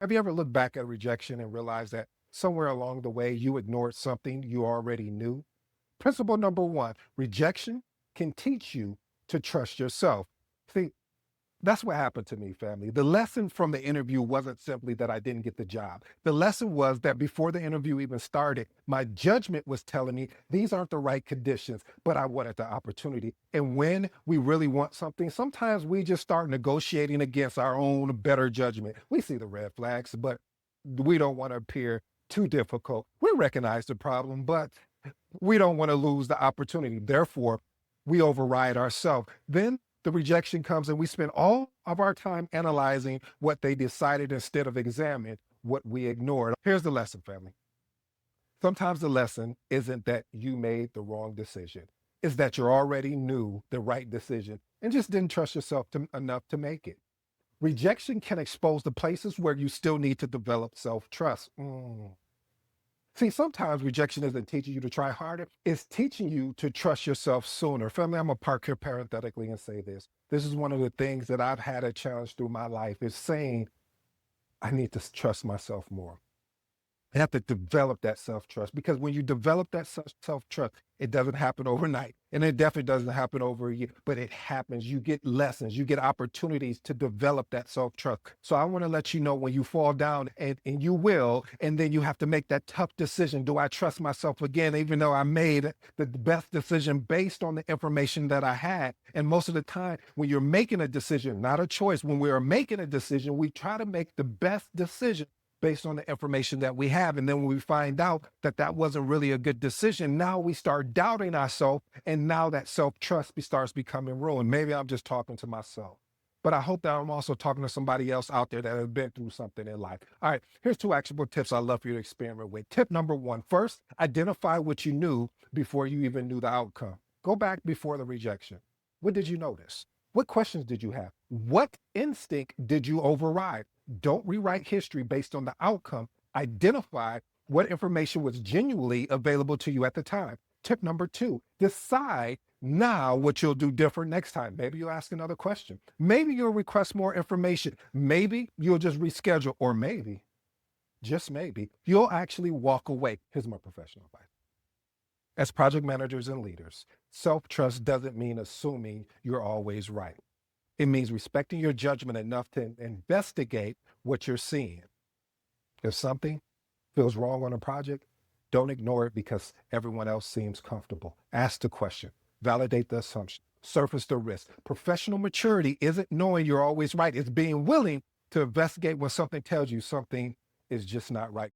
Have you ever looked back at rejection and realized that somewhere along the way you ignored something you already knew? Principle number one, rejection can teach you to trust yourself. See, that's what happened to me, family. The lesson from the interview wasn't simply that I didn't get the job. The lesson was that before the interview even started, my judgment was telling me these aren't the right conditions, but I wanted the opportunity. And when we really want something, sometimes we just start negotiating against our own better judgment. We see the red flags, but we don't want to appear too difficult. We recognize the problem, but we don't want to lose the opportunity. Therefore, we override ourselves. Then the rejection comes and we spend all of our time analyzing what they decided instead of examining what we ignored. Here's the lesson, family. Sometimes the lesson isn't that you made the wrong decision. It's that you already knew the right decision and just didn't trust yourself enough to make it. Rejection can expose the places where you still need to develop self-trust. See, sometimes rejection isn't teaching you to try harder. It's teaching you to trust yourself sooner. Family, I'm gonna park here parenthetically and say this. This is one of the things that I've had a challenge through my life is saying I need to trust myself more. You have to develop that self-trust because when you develop that self-trust, it doesn't happen overnight. And it definitely doesn't happen over a year, but it happens. You get lessons, you get opportunities to develop that self-trust. So I want to let you know when you fall down and you will, and then you have to make that tough decision. Do I trust myself again, even though I made the best decision based on the information that I had? And most of the time, when you're making a decision, not a choice, when we are making a decision, we try to make the best decision based on the information that we have. And then when we find out that that wasn't really a good decision, now we start doubting ourselves. And now that self-trust starts becoming ruined. Maybe I'm just talking to myself, but I hope that I'm also talking to somebody else out there that has been through something in life. All right, here's two actionable tips I'd love for you to experiment with. Tip number one, first, identify what you knew before you even knew the outcome. Go back before the rejection. What did you notice? What questions did you have? What instinct did you override? Don't rewrite history based on the outcome. Identify what information was genuinely available to you at the time. Tip number two, decide now what you'll do different next time. Maybe you'll ask another question. Maybe you'll request more information. Maybe you'll just reschedule, or maybe, just maybe, you'll actually walk away. Here's my professional advice. As project managers and leaders, self-trust doesn't mean assuming you're always right. It means respecting your judgment enough to investigate what you're seeing. If something feels wrong on a project, don't ignore it because everyone else seems comfortable. Ask the question, validate the assumption, surface the risk. Professional maturity isn't knowing you're always right. It's being willing to investigate when something tells you something is just not right.